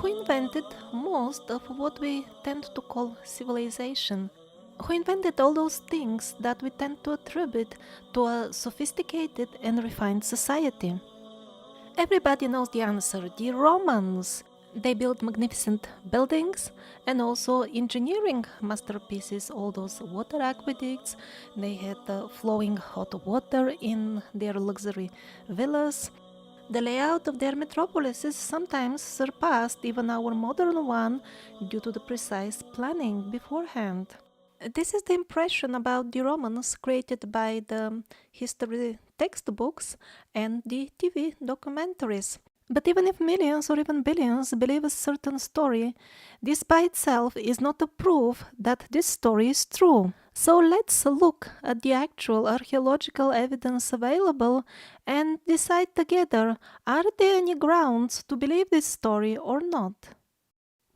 who invented most of what we tend to call civilization, who invented all those things that we tend to attribute to a sophisticated and refined society. Everybody knows the answer: the Romans. They built magnificent buildings and also engineering masterpieces, all those water aqueducts. They had flowing hot water in their luxury villas. The layout of their metropolises sometimes surpassed even our modern one due to the precise planning beforehand. This is the impression about the Romans created by the history textbooks and the TV documentaries. But even if millions or even billions believe a certain story, this by itself is not a proof that this story is true. So let's look at the actual archaeological evidence available and decide together, are there any grounds to believe this story or not?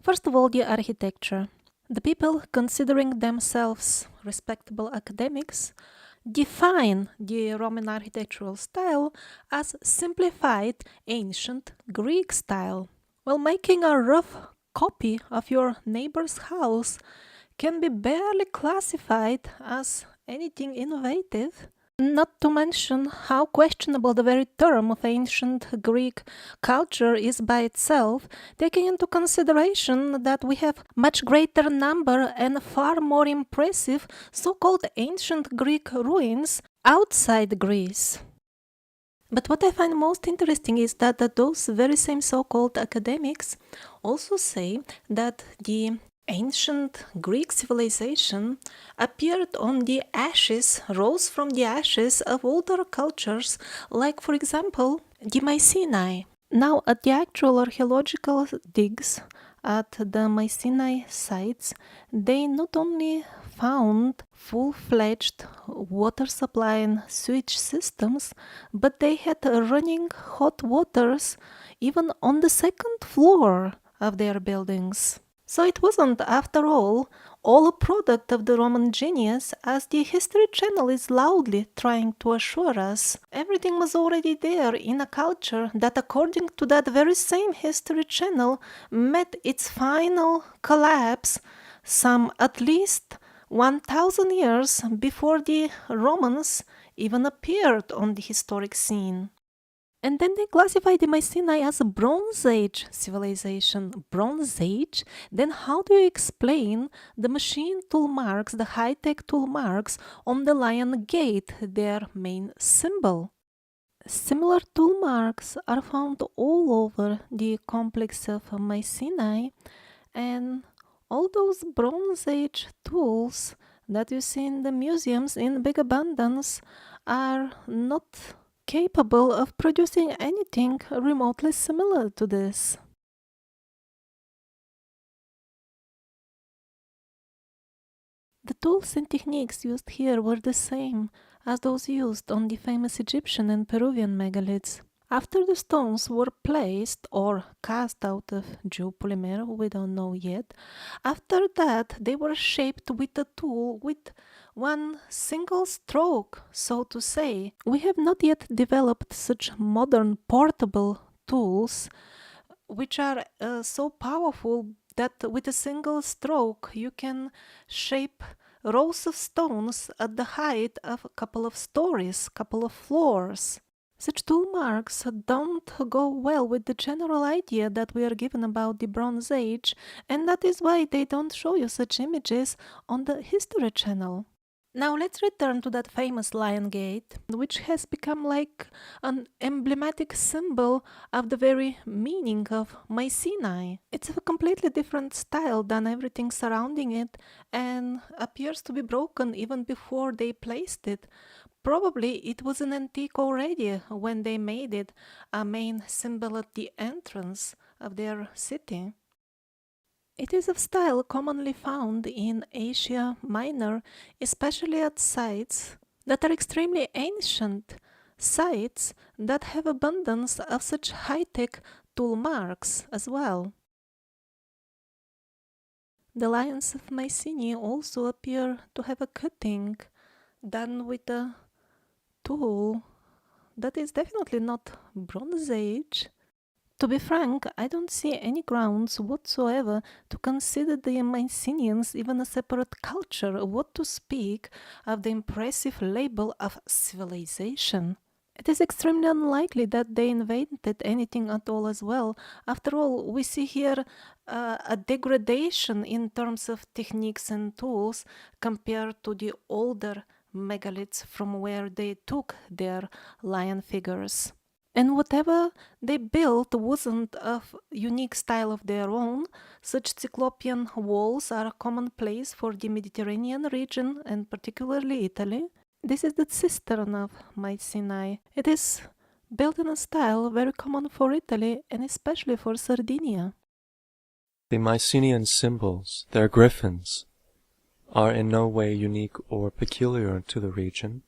First of all, the architecture. The people considering themselves respectable academics define the Roman architectural style as simplified ancient Greek style. While making a rough copy of your neighbor's house can be barely classified as anything innovative, not to mention how questionable the very term of ancient Greek culture is by itself, taking into consideration that we have much greater number and far more impressive so-called ancient Greek ruins outside Greece. But what I find most interesting is that those very same so-called academics also say that the ancient Greek civilization appeared on the ashes, rose from the ashes of older cultures, like, for example, the Mycenae. Now, at the actual archaeological digs at the Mycenae sites, they not only found full-fledged water supply and sewage systems, but they had running hot waters even on the second floor of their buildings. So it wasn't, after all a product of the Roman genius, as the History Channel is loudly trying to assure us. Everything was already there in a culture that, according to that very same History Channel, met its final collapse some at least 1000 years before the Romans even appeared on the historic scene. And then they classify the Mycenae as a Bronze Age civilization. Bronze Age? Then how do you explain the machine tool marks, the high-tech tool marks on the lion gate, their main symbol? Similar tool marks are found all over the complex of Mycenae, and all those Bronze Age tools that you see in the museums in big abundance are not capable of producing anything remotely similar to this. The tools and techniques used here were the same as those used on the famous Egyptian and Peruvian megaliths. After the stones were placed or cast out of geopolymer, we don't know yet, after that they were shaped with a tool with one single stroke, so to say. We have not yet developed such modern portable tools which are so powerful that with a single stroke you can shape rows of stones at the height of a couple of stories, couple of floors. Such tool marks don't go well with the general idea that we are given about the Bronze Age, and that is why they don't show you such images on the History Channel. Now let's return to that famous Lion Gate, which has become like an emblematic symbol of the very meaning of Mycenae. It's of a completely different style than everything surrounding it and appears to be broken even before they placed it. Probably it was an antique already when they made it a main symbol at the entrance of their city. It is of style commonly found in Asia Minor, especially at sites that are extremely ancient, sites that have abundance of such high-tech tool marks as well. The lions of Mycenae also appear to have a cutting done with a tool that is definitely not Bronze Age. To be frank, I don't see any grounds whatsoever to consider the Mycenaeans even a separate culture, what to speak of the impressive label of civilization. It is extremely unlikely that they invented anything at all as well. After all, we see here a degradation in terms of techniques and tools compared to the older megaliths from where they took their lion figures. And whatever they built wasn't of unique style of their own. Such cyclopean walls are commonplace for the Mediterranean region and particularly Italy. This is the cistern of Mycenae. It is built in a style very common for Italy and especially for Sardinia. The Mycenaean symbols, their griffins, are in no way unique or peculiar to the region.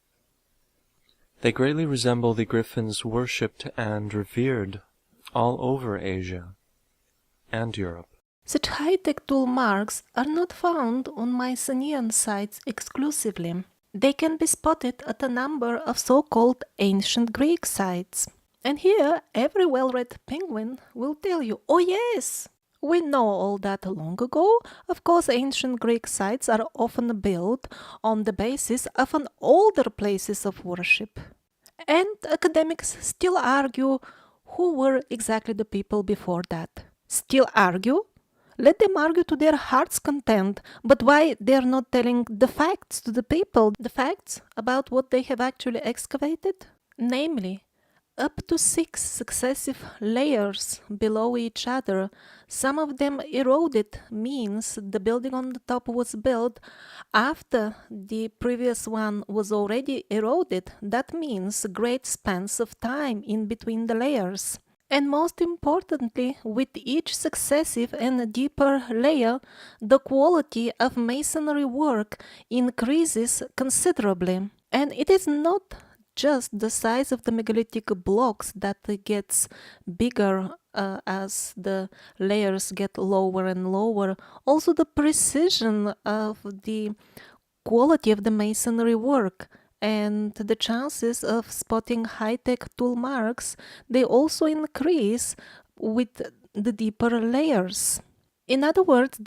They greatly resemble the griffins worshipped and revered all over Asia and Europe. Such high-tech tool marks are not found on Mycenaean sites exclusively. They can be spotted at a number of so-called ancient Greek sites. And here, every well-read penguin will tell you, oh yes, we know all that long ago. Of course, ancient Greek sites are often built on the basis of an older places of worship. And academics still argue who were exactly the people before that. Still argue? Let them argue to their heart's content, but why they are not telling the facts to the people, the facts about what they have actually excavated? Namely, up to 6 successive layers below each other, some of them eroded, means the building on the top was built after the previous one was already eroded. That means great spans of time in between the layers. And most importantly, with each successive and deeper layer, the quality of masonry work increases considerably. And it is not just the size of the megalithic blocks that gets bigger as the layers get lower and lower. Also the precision of the quality of the masonry work and the chances of spotting high-tech tool marks, they also increase with the deeper layers. In other words,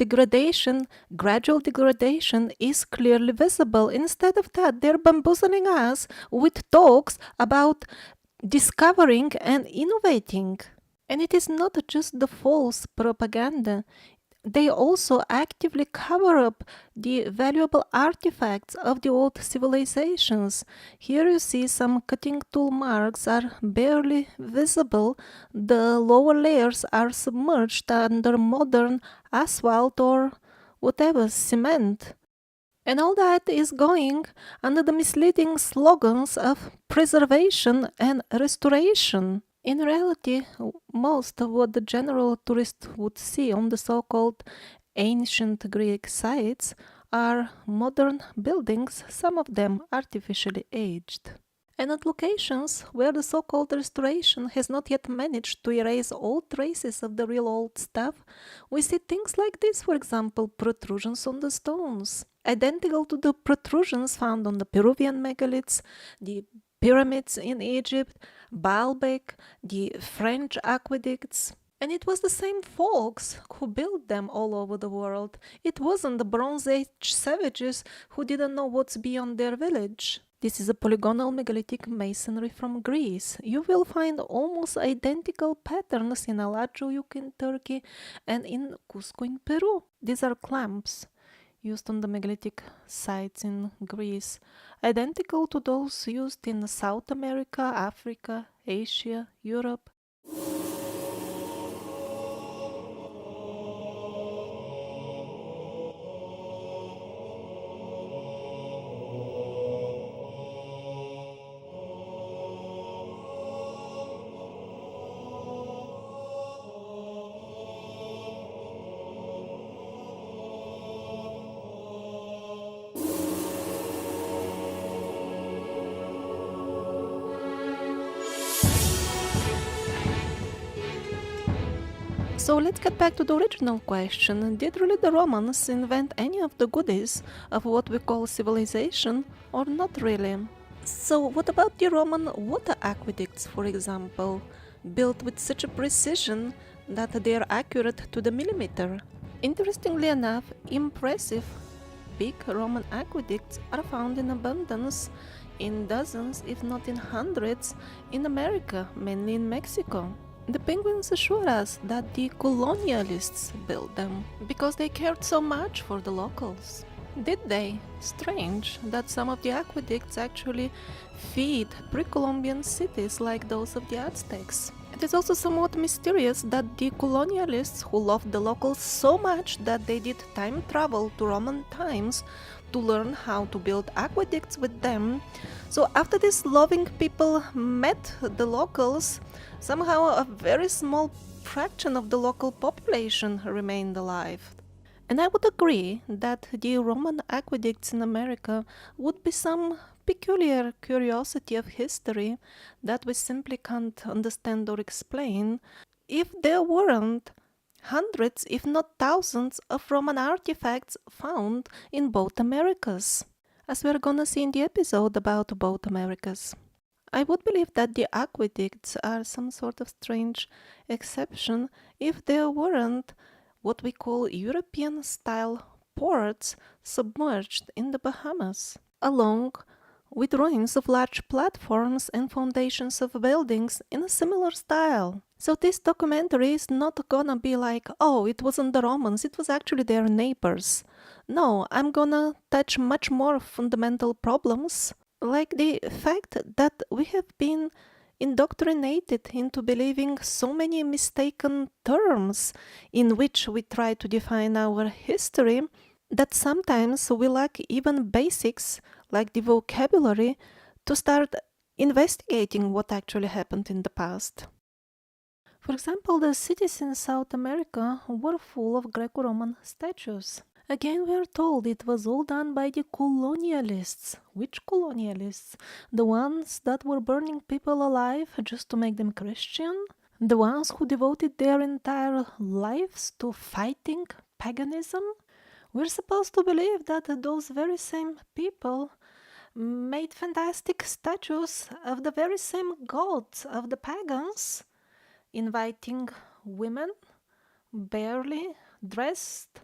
gradual degradation is clearly visible. Instead of that, they're bamboozling us with talks about discovering and innovating. And it is not just the false propaganda. They also actively cover up the valuable artifacts of the old civilizations. Here you see some cutting tool marks are barely visible. The lower layers are submerged under modern asphalt or whatever, cement. And all that is going under the misleading slogans of preservation and restoration. In reality, most of what the general tourist would see on the so-called ancient Greek sites are modern buildings, some of them artificially aged. And at locations where the so-called restoration has not yet managed to erase all traces of the real old stuff, we see things like this, for example, protrusions on the stones, identical to the protrusions found on the Peruvian megaliths, the pyramids in Egypt, Baalbek, the French aqueducts. And it was the same folks who built them all over the world. It wasn't the Bronze Age savages who didn't know what's beyond their village. This is a polygonal megalithic masonry from Greece. You will find almost identical patterns in Alajujuk in Turkey and in Cusco in Peru. These are clamps used on the megalithic sites in Greece, identical to those used in South America, Africa, Asia, Europe. So let's get back to the original question. Did really the Romans invent any of the goodies of what we call civilization, or not really? So what about the Roman water aqueducts, for example? built with such a precision that they are accurate to the millimeter. Interestingly enough, impressive big Roman aqueducts are found in abundance in dozens, if not in hundreds, in America, mainly in Mexico. The Penguins assure us that the colonialists built them because they cared so much for the locals. Did they? Strange that some of the aqueducts actually feed pre-Columbian cities like those of the Aztecs. It is also somewhat mysterious that the colonialists who loved the locals so much that they did time travel to Roman times to learn how to build aqueducts with them. So after these loving people met the locals, somehow a very small fraction of the local population remained alive. And I would agree that the Roman aqueducts in America would be some peculiar curiosity of history that we simply can't understand or explain if there weren't hundreds, if not thousands, of Roman artifacts found in both Americas, as we're gonna see in the episode about both Americas. I would believe that the aqueducts are some sort of strange exception if there weren't what we call European-style ports submerged in the Bahamas, along with ruins of large platforms and foundations of buildings in a similar style. So this documentary is not gonna be like, oh, it wasn't the Romans, it was actually their neighbors. No, I'm gonna touch much more fundamental problems, like the fact that we have been indoctrinated into believing so many mistaken terms in which we try to define our history that sometimes we lack even basics like the vocabulary to start investigating what actually happened in the past. For example, the cities in South America were full of Greco-Roman statues. Again, we are told it was all done by the colonialists. Which colonialists? The ones that were burning people alive just to make them Christian? The ones who devoted their entire lives to fighting paganism? We're supposed to believe that those very same people made fantastic statues of the very same gods of the pagans, inviting women, barely dressed,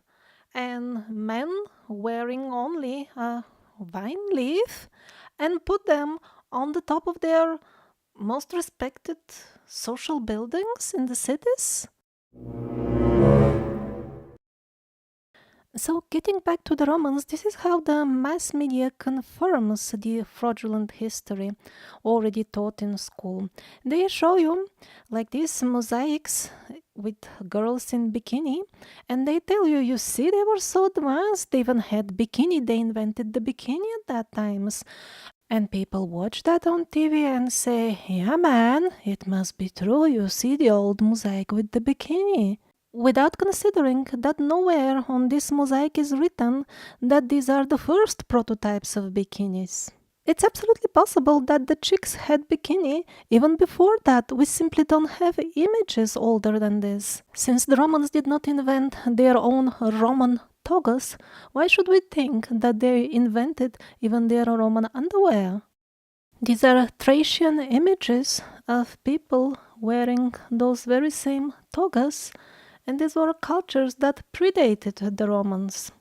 and men wearing only a vine leaf, and put them on the top of their most respected social buildings in the cities? So getting back to the Romans, this is how the mass media confirms the fraudulent history already taught in school. They show you like these mosaics with girls in bikini, and they tell you, you see, they were so advanced, they even had bikini, they invented the bikini at that times. And people watch that on TV and say, yeah man, it must be true, you see the old mosaic with the bikini. Without considering that nowhere on this mosaic is written that these are the first prototypes of bikinis. It's absolutely possible that the chicks had bikini even before that. We simply don't have images older than this. Since the Romans did not invent their own Roman togas, why should we think that they invented even their Roman underwear? These are Thracian images of people wearing those very same togas, and these were cultures that predated the Romans.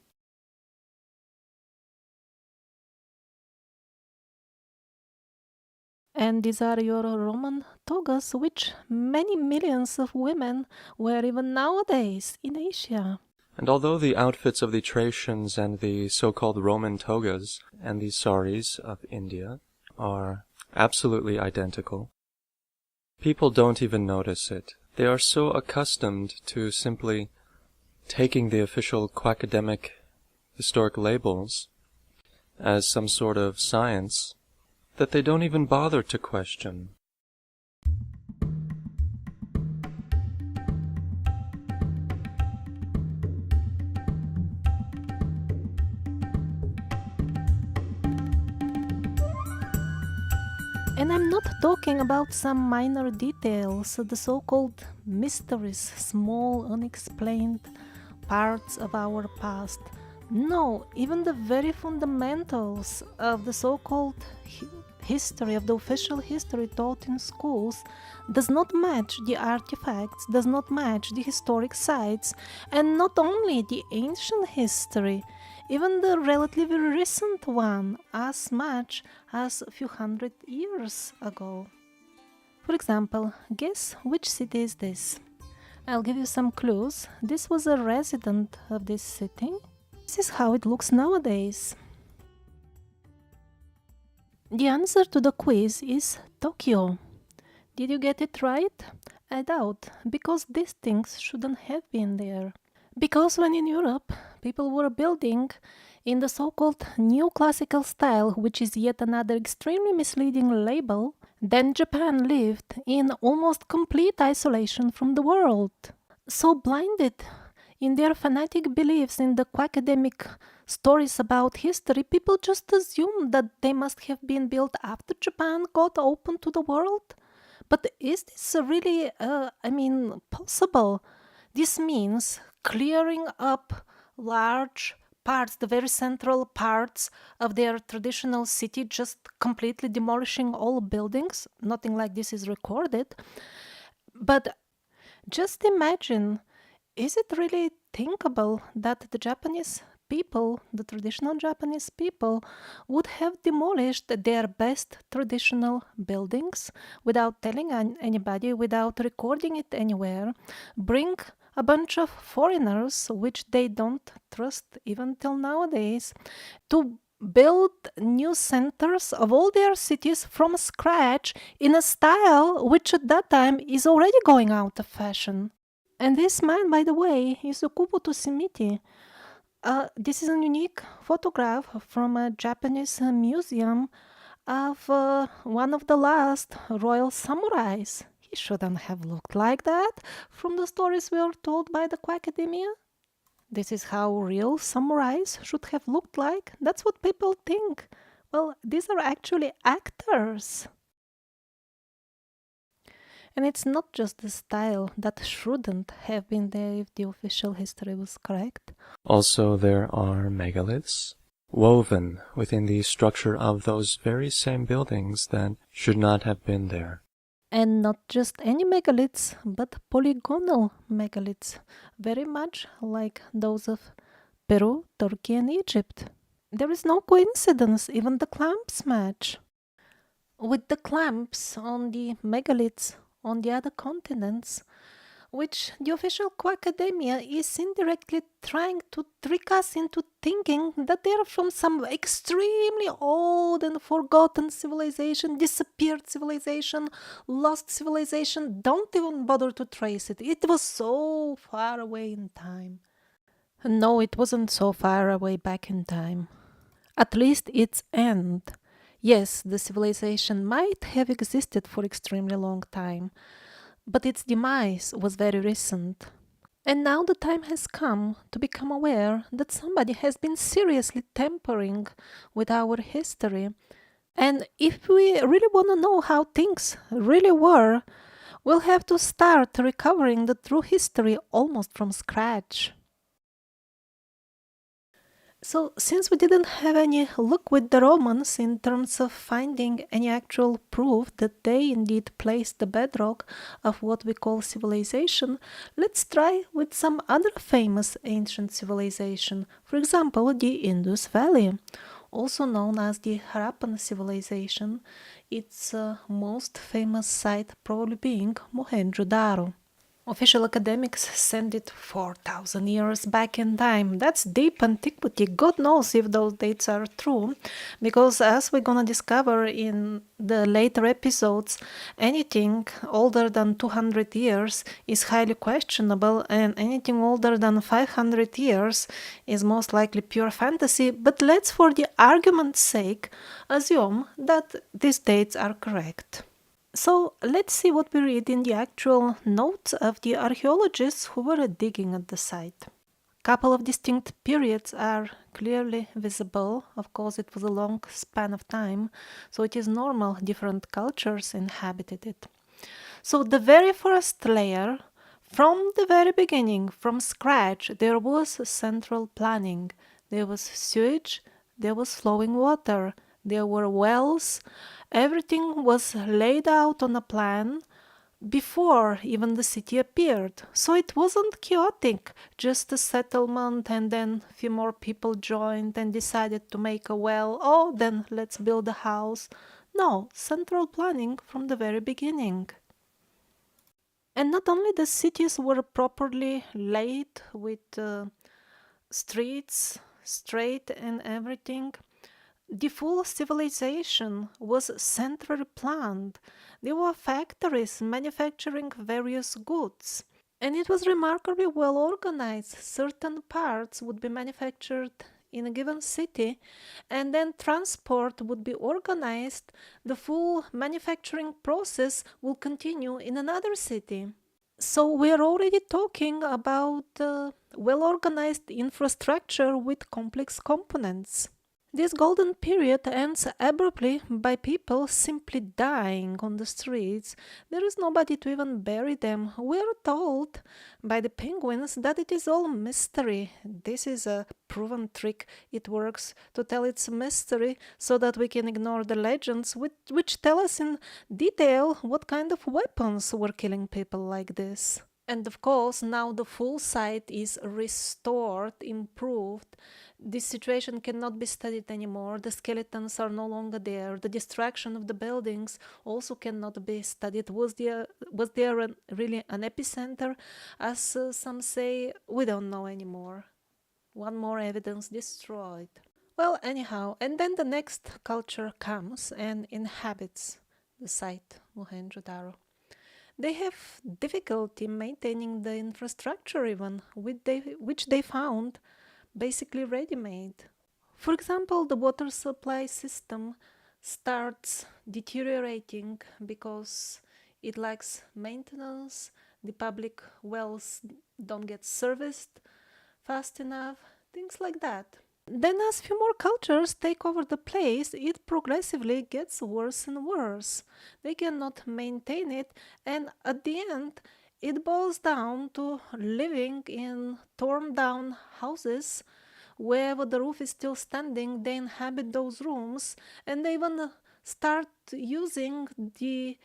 And these are your Roman togas, which many millions of women wear even nowadays in Asia. And although the outfits of the Thracians and the so-called Roman togas and the saris of India are absolutely identical, people don't even notice it. They are so accustomed to simply taking the official quackademic historic labels as some sort of science that they don't even bother to question. And I'm not talking about some minor details, the so-called mysteries, small, unexplained parts of our past. No, even the very fundamentals of the so-called history, of the official history taught in schools, does not match the artifacts, does not match the historic sites, and not only the ancient history, even the relatively recent one, as much as a few hundred years ago. For example, guess which city is this? I'll give you some clues. This was a resident of this city. This is how it looks nowadays. The answer to the quiz is Tokyo. Did you get it right? I doubt, because these things shouldn't have been there. Because when in Europe, people were building in the so-called neoclassical style, which is yet another extremely misleading label, then Japan lived in almost complete isolation from the world. So blinded in their fanatic beliefs in the academic stories about history, people just assume that they must have been built after Japan got open to the world. But is this really, possible? This means clearing up large parts, the very central parts of their traditional city, just completely demolishing all buildings. Nothing like this is recorded. But just imagine, is it really thinkable that the Japanese people, the traditional Japanese people, would have demolished their best traditional buildings without telling anybody, without recording it anywhere, bring a bunch of foreigners, which they don't trust even till nowadays, to build new centers of all their cities from scratch in a style which at that time is already going out of fashion. And this man, by the way, is Okubo Toshimichi. This is a unique photograph from a Japanese museum of one of the last royal samurais. He shouldn't have looked like that from the stories we are told by the Quackademia. This is how real samurais should have looked like. That's what people think. Well, these are actually actors. And it's not just the style that shouldn't have been there if the official history was correct. Also, there are megaliths woven within the structure of those very same buildings that should not have been there. And not just any megaliths, but polygonal megaliths, very much like those of Peru, Turkey, and Egypt. There is no coincidence, even the clamps match. With the clamps on the megaliths on the other continents, which the official Quackademia is indirectly trying to trick us into thinking that they are from some extremely old and forgotten civilization, disappeared civilization, lost civilization. Don't even bother to trace it. It was so far away in time. No, it wasn't so far away back in time. At least its end. Yes, the civilization might have existed for extremely long time, but its demise was very recent. And now the time has come to become aware that somebody has been seriously tampering with our history. And if we really want to know how things really were, we'll have to start recovering the true history almost from scratch. So, since we didn't have any luck with the Romans in terms of finding any actual proof that they indeed placed the bedrock of what we call civilization, let's try with some other famous ancient civilization, for example, the Indus Valley, also known as the Harappan civilization, its most famous site probably being Mohenjo Daro. Official academics send it 4,000 years back in time. That's deep antiquity. God knows if those dates are true, because as we're gonna discover in the later episodes, anything older than 200 years is highly questionable, and anything older than 500 years is most likely pure fantasy. But let's, for the argument's sake, assume that these dates are correct. So let's see what we read in the actual notes of the archaeologists who were digging at the site. Couple of distinct periods are clearly visible. Of course, it was a long span of time, so it is normal different cultures inhabited it. So the very first layer, from the very beginning, from scratch, there was central planning. There was sewage, there was flowing water, There were wells. Everything was laid out on a plan before even the city appeared. So it wasn't chaotic, just a settlement, and then a few more people joined and decided to make a well. Oh, then let's build a house. No, central planning from the very beginning. And not only the cities were properly laid with streets straight and everything, the full civilization was centrally planned. There were factories manufacturing various goods. And it was remarkably well organized. Certain parts would be manufactured in a given city, and then transport would be organized. The full manufacturing process will continue in another city. So we are already talking about well organized infrastructure with complex components. This golden period ends abruptly by people simply dying on the streets. There is nobody to even bury them. We are told by the penguins that it is all mystery. This is a proven trick. It works to tell it's a mystery so that we can ignore the legends which tell us in detail what kind of weapons were killing people like this. And of course, now the full site is restored, improved. This situation cannot be studied anymore. The skeletons are no longer there. The destruction of the buildings also cannot be studied. Was there really an epicenter? As some say, we don't know anymore. One more evidence destroyed. Well, anyhow, and then the next culture comes and inhabits the site, Mohenjo-daro. They have difficulty maintaining the infrastructure even, which they found basically ready-made. For example, the water supply system starts deteriorating because it lacks maintenance, the public wells don't get serviced fast enough, things like that. Then as few more cultures take over the place, it progressively gets worse and worse. They cannot maintain it, and at the end, it boils down to living in torn down houses. Wherever the roof is still standing, they inhabit those rooms, and they even start using the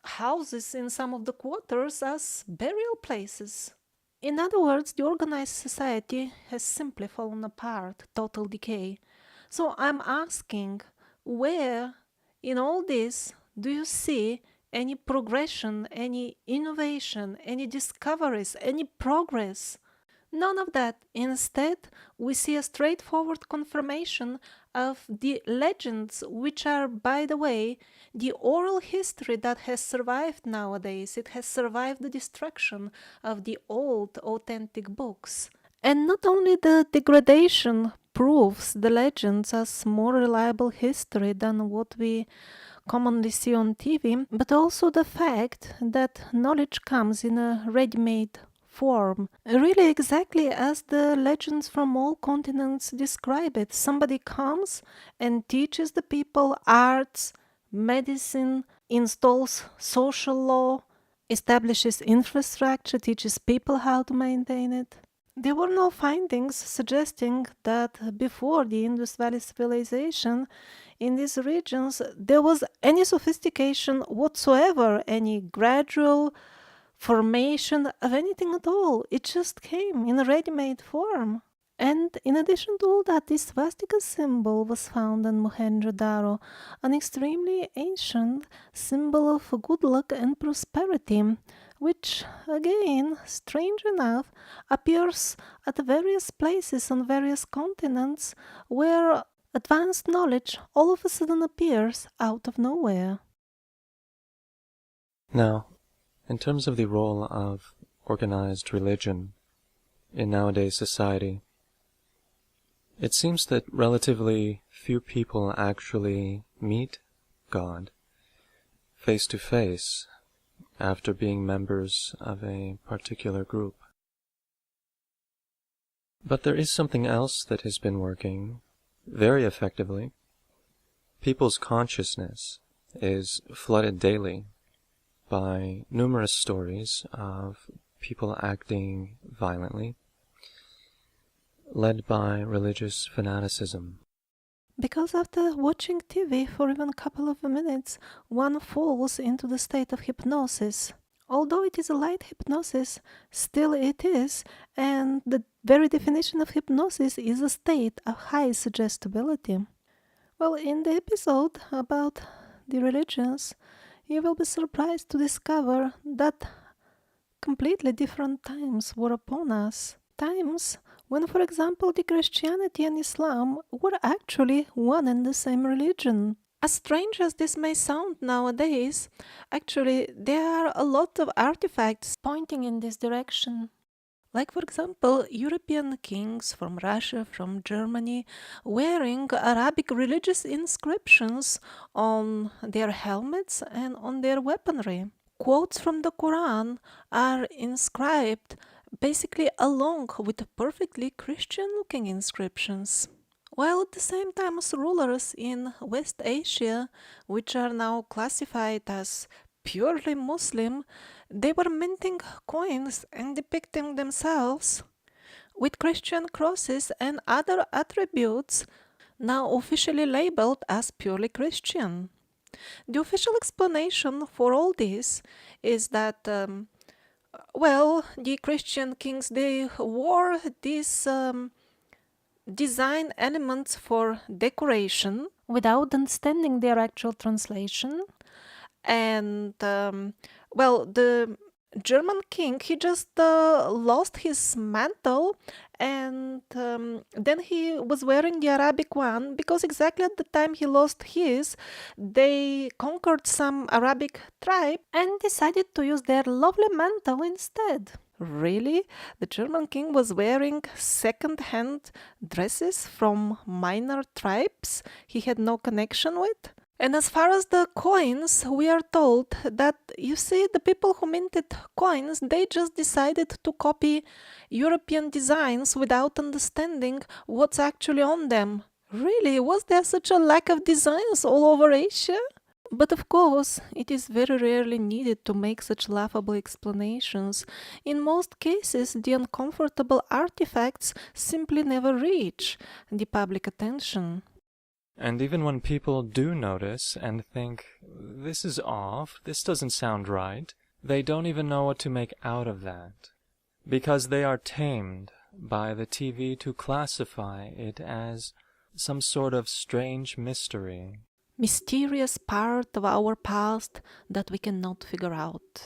houses in some of the quarters as burial places. In other words, the organized society has simply fallen apart, total decay. So I'm asking, where in all this do you see any progression, any innovation, any discoveries, any progress? None of that. Instead, we see a straightforward confirmation of the legends, which are, by the way, the oral history that has survived nowadays. It has survived the destruction of the old authentic books. And not only the degradation proves the legends as more reliable history than what we commonly see on TV, but also the fact that knowledge comes in a ready-made form, really exactly as the legends from all continents describe it. Somebody comes and teaches the people arts, medicine, installs social law, establishes infrastructure, teaches people how to maintain it. There were no findings suggesting that before the Indus Valley civilization in these regions there was any sophistication whatsoever, any gradual formation of anything at all. It just came in a ready-made form. And in addition to all that, this swastika symbol was found in Mohenjo-daro, an extremely ancient symbol of good luck and prosperity, which, again, strange enough, appears at various places on various continents where advanced knowledge all of a sudden appears out of nowhere. Now, in terms of the role of organized religion in nowadays society, it seems that relatively few people actually meet God face to face after being members of a particular group. But there is something else that has been working very effectively. People's consciousness is flooded daily by numerous stories of people acting violently, led by religious fanaticism. Because after watching TV for even a couple of minutes, one falls into the state of hypnosis. Although it is a light hypnosis, still it is, and the very definition of hypnosis is a state of high suggestibility. Well, in the episode about the religions, you will be surprised to discover that completely different times were upon us. Times when, for example, the Christianity and Islam were actually one and the same religion. As strange as this may sound nowadays, actually there are a lot of artifacts pointing in this direction. Like, for example, European kings from Russia, from Germany, wearing Arabic religious inscriptions on their helmets and on their weaponry. Quotes from the Quran are inscribed basically along with perfectly Christian-looking inscriptions. While at the same time as rulers in West Asia, which are now classified as purely Muslim, they were minting coins and depicting themselves with Christian crosses and other attributes now officially labeled as purely Christian. The official explanation for all this is that, the Christian kings, they wore these design elements for decoration without understanding their actual translation. And, the German king, he just lost his mantle, and then he was wearing the Arabic one because exactly at the time he lost his, they conquered some Arabic tribe and decided to use their lovely mantle instead. Really? The German king was wearing second-hand dresses from minor tribes he had no connection with? And as far as the coins, we are told that, you see, the people who minted coins, they just decided to copy European designs without understanding what's actually on them. Really, was there such a lack of designs all over Asia? But of course, it is very rarely needed to make such laughable explanations. In most cases, the uncomfortable artifacts simply never reach the public attention. And even when people do notice and think, this is off, this doesn't sound right, they don't even know what to make out of that, because they are tamed by the TV to classify it as some sort of strange mystery. Mysterious part of our past that we cannot figure out.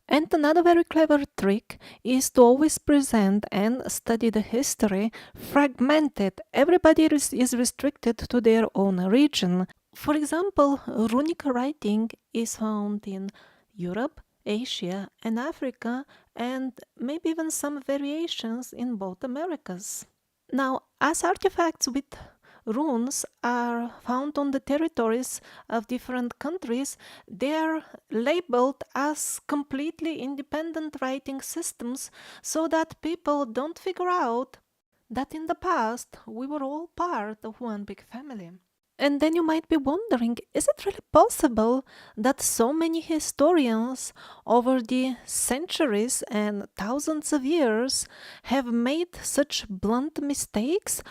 And another very clever trick is to always present and study the history fragmented. Everybody is restricted to their own region. For example, runic writing is found in Europe, Asia, and Africa, and maybe even some variations in both Americas. Now, as artifacts with runes are found on the territories of different countries, they are labeled as completely independent writing systems so that people don't figure out that in the past we were all part of one big family. And then you might be wondering, is it really possible that so many historians over the centuries and thousands of years have made such blunt mistakes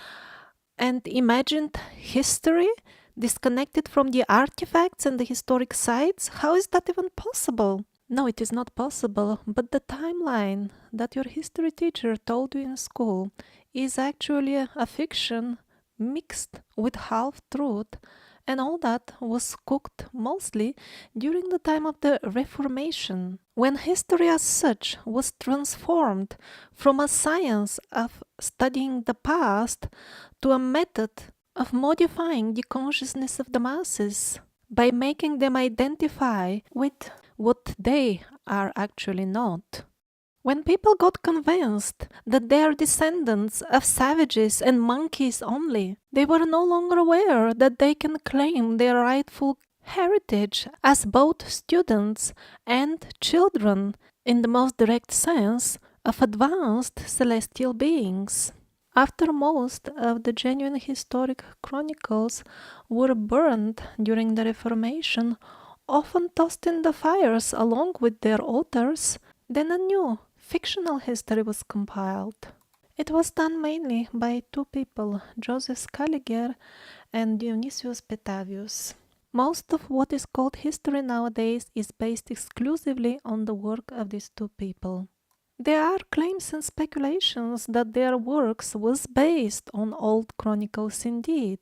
and imagined history disconnected from the artifacts and the historic sites? How is that even possible? No, it is not possible, but the timeline that your history teacher told you in school is actually a fiction mixed with half-truth, and all that was cooked mostly during the time of the Reformation, when history as such was transformed from a science of studying the past to a method of modifying the consciousness of the masses by making them identify with what they are actually not. When people got convinced that they are descendants of savages and monkeys only, they were no longer aware that they can claim their rightful heritage as both students and children in the most direct sense of advanced celestial beings. After most of the genuine historic chronicles were burned during the Reformation, often tossed in the fires along with their authors, then a new fictional history was compiled. It was done mainly by two people, Joseph Scaliger and Dionysius Petavius. Most of what is called history nowadays is based exclusively on the work of these two people. There are claims and speculations that their works was based on old chronicles indeed,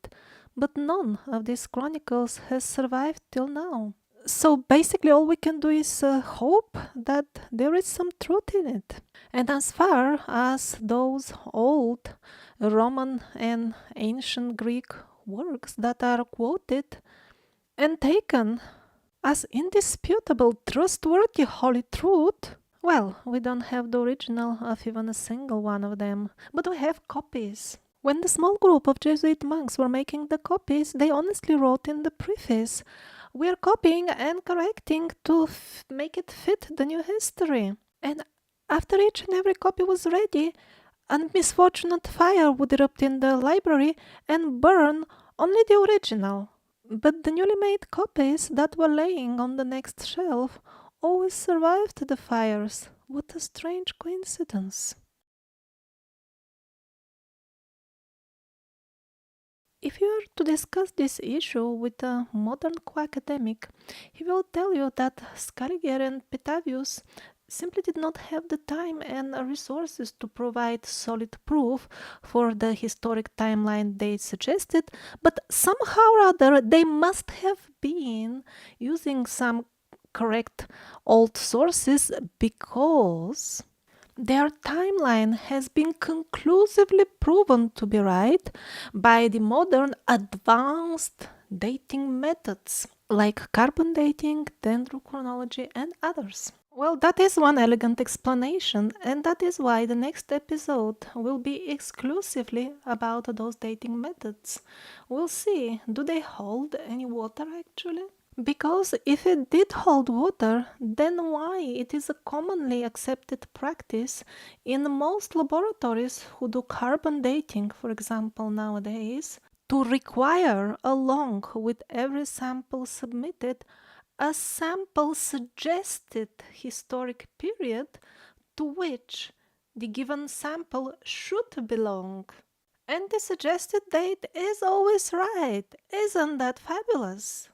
but none of these chronicles has survived till now. So basically all we can do is hope that there is some truth in it. And as far as those old Roman and ancient Greek works that are quoted and taken as indisputable, trustworthy, holy truth, well, we don't have the original of even a single one of them, but we have copies. When the small group of Jesuit monks were making the copies, they honestly wrote in the preface, "We are copying and correcting to make it fit the new history." And after each and every copy was ready, a misfortunate fire would erupt in the library and burn only the original. But the newly made copies that were laying on the next shelf always survived the fires. What a strange coincidence. If you are to discuss this issue with a modern co-academic, he will tell you that Scaliger and Petavius simply did not have the time and resources to provide solid proof for the historic timeline they suggested, but somehow or other they must have been using some correct old sources because their timeline has been conclusively proven to be right by the modern advanced dating methods like carbon dating, dendrochronology, and others. Well, that is one elegant explanation, and that is why the next episode will be exclusively about those dating methods. We'll see, do they hold any water actually? Because if it did hold water, then why it is a commonly accepted practice in most laboratories who do carbon dating, for example, nowadays, to require, along with every sample submitted, a sample suggested historic period to which the given sample should belong. And the suggested date is always right. Isn't that fabulous?